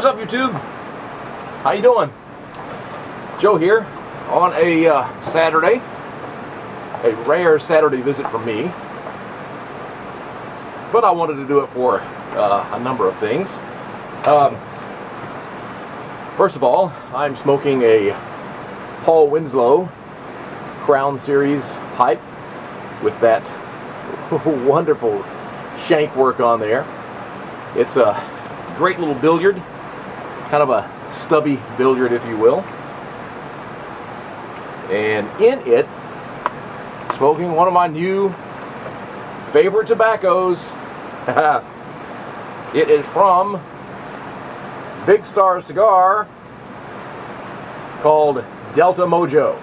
What's up, YouTube? How you doing? Joe here on a Saturday, a rare Saturday visit from me, but I wanted to do it for a number of things. First of all, I'm smoking a Paul Winslow Crown Series pipe with that wonderful shank work on there. It's a great little billiard, kind of a stubby billiard, if you will. And in it, smoking one of my new favorite tobaccos. It is from Big Star Cigar, called Delta Mojo.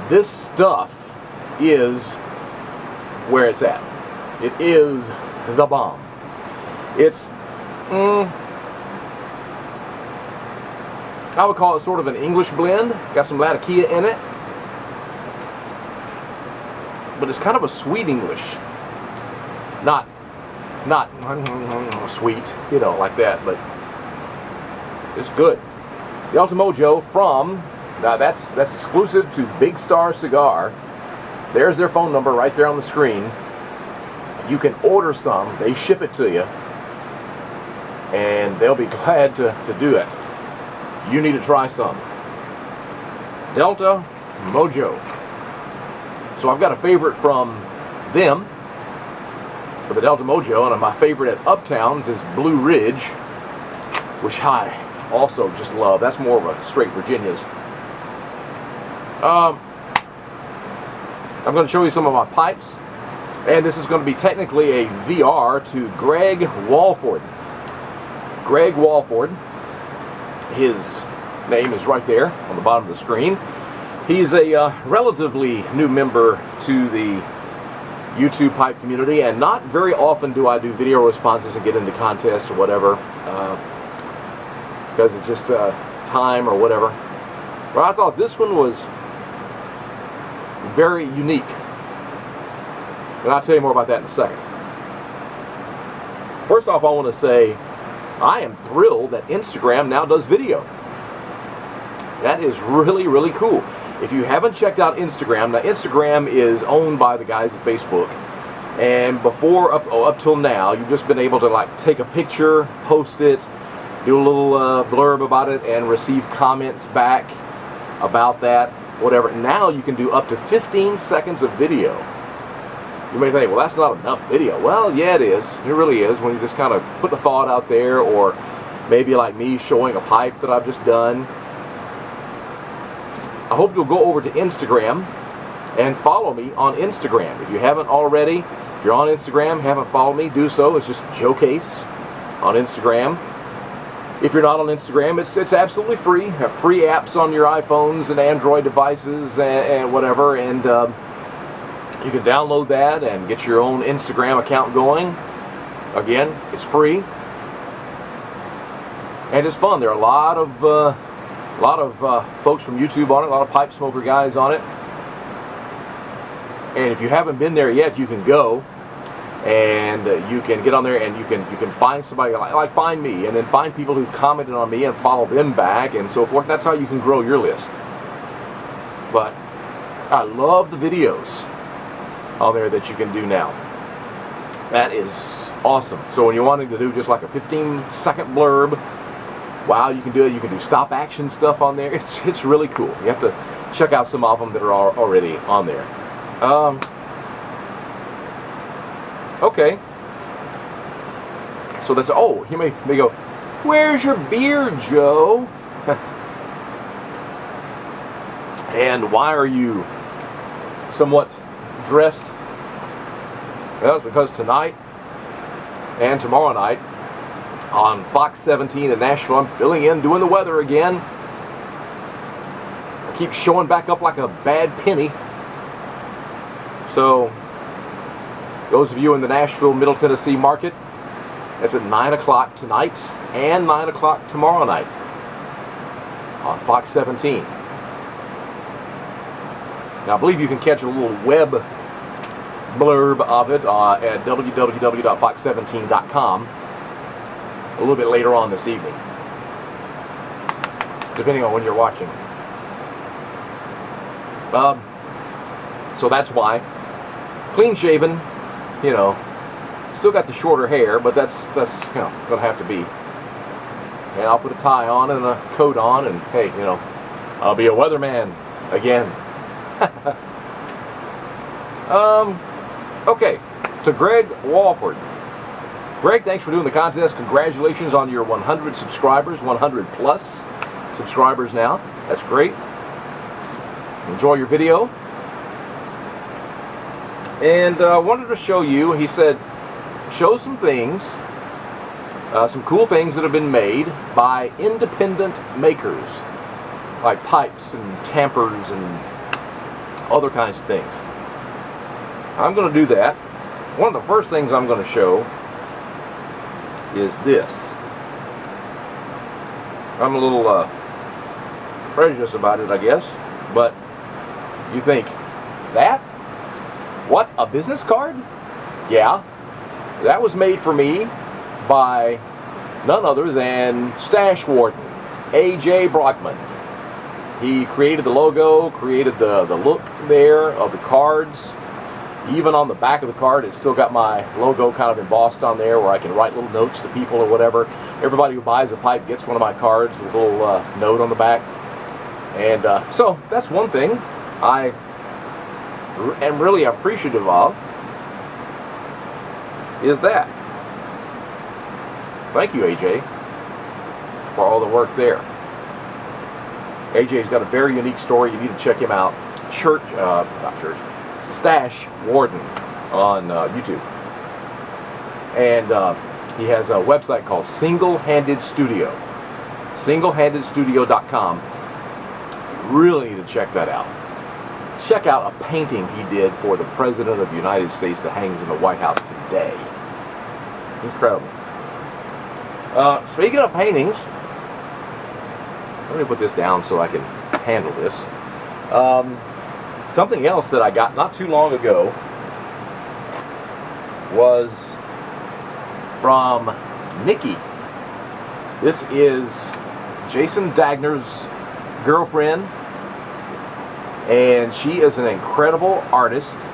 This stuff is where it's at. It is the bomb. It's I would call it sort of an English blend. Got some Latakia in it, but it's kind of a sweet English. Not sweet, you know, like that, but it's good. Delta Mojo from, now that's exclusive to Big Star Cigar. There's their phone number right there on the screen. You can order some. They ship it to you, and they'll be glad to do it. You need to try some. Delta Mojo. So I've got a favorite from them for the Delta Mojo, and my favorite at Uptowns is Blue Ridge, which I also just love. That's more of a straight Virginia's. I'm going to show you some of my pipes, and this is going to be technically a VR to Greg Walford. Greg Walford. His name is right there on the bottom of the screen. He's a relatively new member to the YouTube pipe community, and not very often do I do video responses and get into contests or whatever, because it's just time or whatever. But I thought this one was very unique, and I'll tell you more about that in a second. First off, I want to say I am thrilled that Instagram now does video. That is really, really cool. If you haven't checked out Instagram, now Instagram is owned by the guys at Facebook, and before, up till now, you've just been able to like take a picture, post it, do a little blurb about it, and receive comments back about that, whatever. Now you can do up to 15 seconds of video. You may think, well, that's not enough video. Well, yeah, it is. It really is, when you just kind of put the thought out there, or maybe like me showing a pipe that I've just done. I hope you'll go over to Instagram and follow me on Instagram. If you haven't already, if you're on Instagram, haven't followed me, do so. It's just Joe Case on Instagram. If you're not on Instagram, it's absolutely free. Have free apps on your iPhones and Android devices and whatever, and you can download that and get your own Instagram account going. Again, it's free, and it's fun. There are a lot of folks from YouTube on it, a lot of pipe smoker guys on it. And if you haven't been there yet, you can go and you can get on there, and you can find somebody like find me, and then find people who've commented on me and follow them back and so forth. That's how you can grow your list. But I love the videos on there that you can do now. That is awesome. So when you're wanting to do just like a 15-second blurb, wow, you can do it. You can do stop action stuff on there. It's really cool. You have to check out some of them that are already on there. Okay. So that's, oh, you may go, where's your beard, Joe? And why are you somewhat dressed? Well, it's because tonight and tomorrow night on Fox 17 in Nashville, I'm filling in, doing the weather again. I keep showing back up like a bad penny. So, those of you in the Nashville, Middle Tennessee market, it's at 9 o'clock tonight and 9 o'clock tomorrow night on Fox 17. Now, I believe you can catch a little web blurb of it at www.fox17.com. a little bit later on this evening, depending on when you're watching. So that's why. Clean shaven, you know, still got the shorter hair, but that's you know, gonna have to be. And I'll put a tie on and a coat on, and hey, you know, I'll be a weatherman again. Okay, to Greg Walford. Greg, thanks for doing the contest. Congratulations on your 100 subscribers, 100 plus subscribers now. That's great. Enjoy your video. And wanted to show you, he said, show some things, some cool things that have been made by independent makers, like pipes and tampers and other kinds of things. I'm going to do that. One of the first things I'm going to show is this. I'm a little prejudiced about it, I guess, but you think, that? What, a business card? Yeah, that was made for me by none other than Stash Warden, A.J. Brockman. He created the logo, created the look there of the cards. Even on the back of the card, it's still got my logo kind of embossed on there where I can write little notes to people or whatever. Everybody who buys a pipe gets one of my cards with a little note on the back. And so that's one thing I am really appreciative of, is that. Thank you, AJ, for all the work there. AJ's got a very unique story. You need to check him out. Stash Warden on YouTube. And he has a website called Single-Handed Studio. Singlehandedstudio.com. You really need to check that out. Check out a painting he did for the President of the United States that hangs in the White House today. Incredible. Speaking of paintings, let me put this down so I can handle this. Something else that I got not too long ago was from Nikki. This is Jason Dagner's girlfriend, and she is an incredible artist.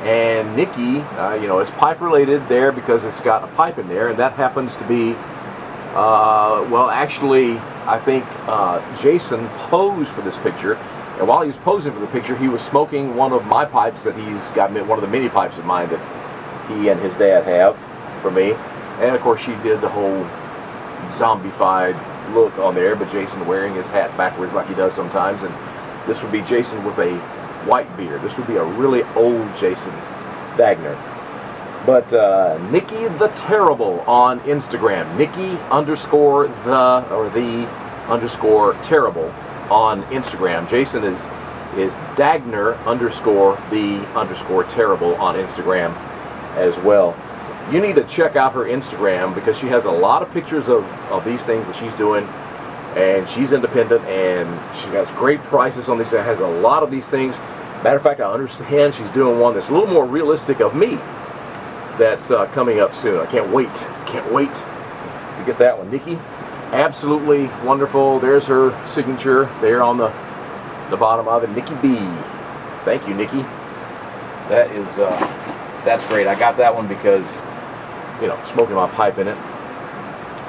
And Nikki, you know, it's pipe related there because it's got a pipe in there, and that happens to be, well, actually, I think Jason posed for this picture. And while he was posing for the picture, he was smoking one of my pipes that he's got, one of the mini pipes of mine that he and his dad have for me. And of course, she did the whole zombified look on there, but Jason wearing his hat backwards like he does sometimes. And this would be Jason with a white beard. This would be a really old Jason Dagner. But Nikki the Terrible on Instagram. Nikki _ the _ terrible on Instagram. Jason is Dagner _ the _ terrible on Instagram as well. You need to check out her Instagram because she has a lot of pictures of these things that she's doing, and she's independent and she has great prices on these. Has a lot of these things. Matter of fact, I understand she's doing one that's a little more realistic of me that's coming up soon. I can't wait to get that one. Nikki, absolutely wonderful. There's her signature there on the bottom of it. Nikki B. Thank you, Nikki. That is that's great. I got that one because, you know, smoking my pipe in it.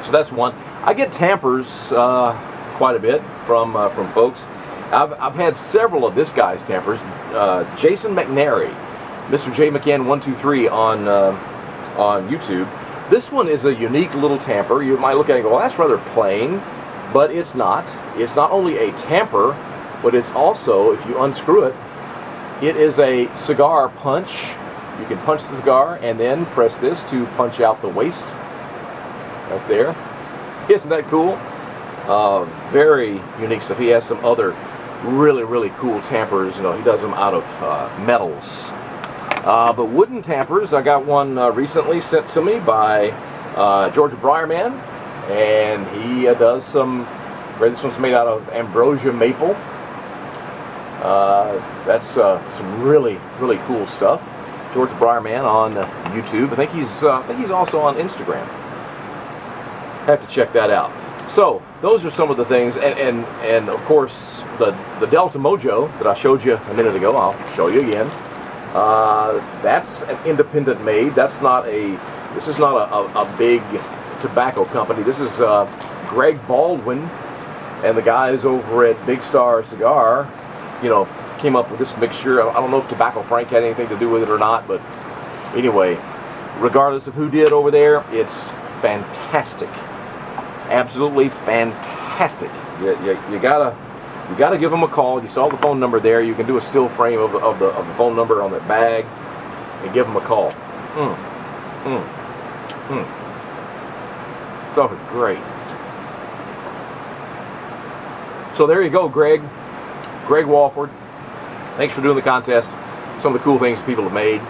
So that's one. I get tampers quite a bit from folks. I've had several of this guy's tampers. Jason McNary, Mr. J McCann 123 on YouTube. This one is a unique little tamper. You might look at it and go, well, that's rather plain, but it's not. It's not only a tamper, but it's also, if you unscrew it, it is a cigar punch. You can punch the cigar and then press this to punch out the waste right there. Isn't that cool? Very unique stuff. He has some other really cool tampers. You know, he does them out of metals. But wooden tampers, I got one recently sent to me by Georgia Briarman, and he does some. This one's made out of ambrosia maple. That's some really cool stuff. George Briarman on YouTube. I think he's also on Instagram. Have to check that out. So those are some of the things, and of course the Delta Mojo that I showed you a minute ago. I'll show you again. That's an independent made. This is not a big tobacco company. This is Greg Baldwin and the guys over at Big Star Cigar, you know, came up with this mixture. I don't know if Tobacco Frank had anything to do with it or not, but anyway, regardless of who did over there, it's fantastic. Absolutely fantastic. You gotta give them a call. You saw the phone number there. You can do a still frame of the phone number on that bag and give them a call. Stuff is great. So there you go, Greg Walford. Thanks for doing the contest. Some of the cool things people have made.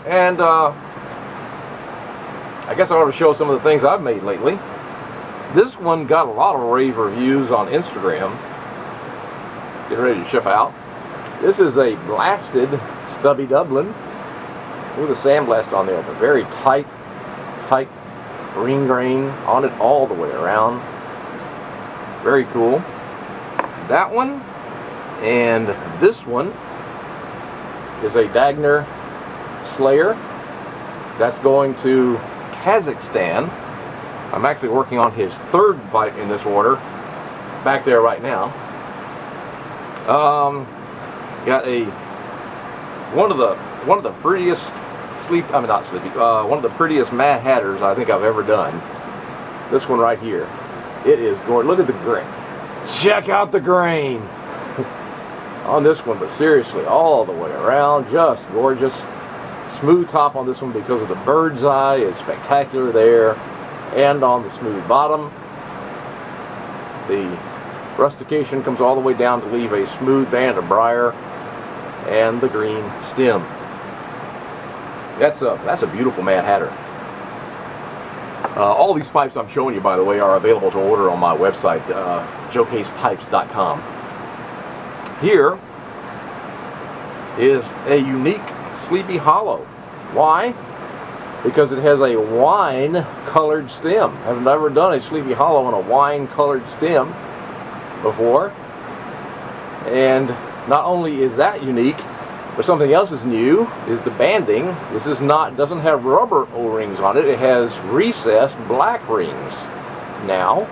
And I guess I ought to show some of the things I've made lately. This one got a lot of rave reviews on Instagram. Getting ready to ship out. This is a blasted Stubby Dublin with a sandblast on there. It's a very tight ring grain on it all the way around. Very cool. That one and this one is a Dagner Slayer. That's going to Kazakhstan. I'm actually working on his third pipe in this order, back there right now. Got one of the prettiest one of the prettiest Mad Hatters I think I've ever done. This one right here. It is gorgeous. Look at the grain. Check out the grain on this one, but seriously, all the way around, just gorgeous. Smooth top on this one because of the bird's eye. It's spectacular there, and on the smooth bottom. The rustication comes all the way down to leave a smooth band of briar and the green stem. That's a beautiful Mad Hatter. All these pipes I'm showing you, by the way, are available to order on my website, joecasepipes.com. Here is a unique Sleepy Hollow. Why? Because it has a wine-colored stem. I've never done a Sleepy Hollow on a wine-colored stem before. And not only is that unique, but something else is new, is the banding. This is doesn't have rubber O-rings on it. It has recessed black rings. Now,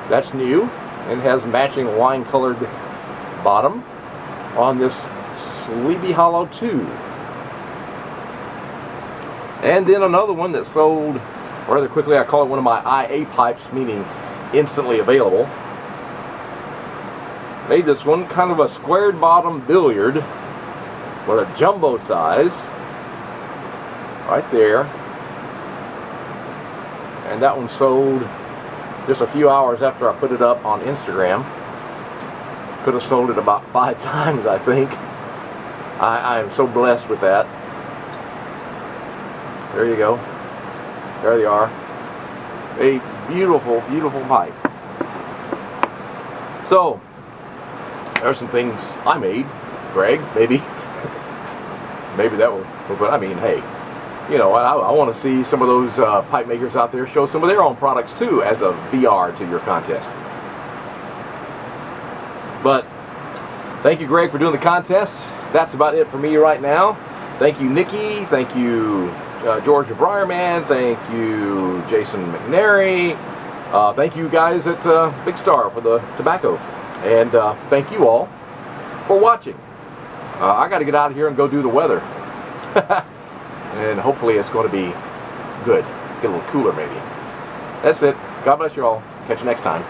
that's new, and has matching wine-colored bottom on this Sleepy Hollow 2. And then another one that sold rather quickly. I call it one of my IA pipes, meaning instantly available. Made this one kind of a squared bottom billiard with a jumbo size right there. And that one sold just a few hours after I put it up on Instagram. Could have sold it about 5 times, I think. I am so blessed with that. There you go. There they are. A beautiful, beautiful pipe. So, there are some things I made. Greg, maybe that will, but I mean, hey, you know, I want to see some of those pipe makers out there show some of their own products too as a VR to your contest. But thank you, Greg, for doing the contest. That's about it for me right now. Thank you, Nikki. Thank you, Georgia Briarman. Thank you, Jason McNary. Thank you guys at Big Star for the tobacco. And thank you all for watching. I got to get out of here and go do the weather. And hopefully it's going to be good. Get a little cooler maybe. That's it. God bless you all. Catch you next time.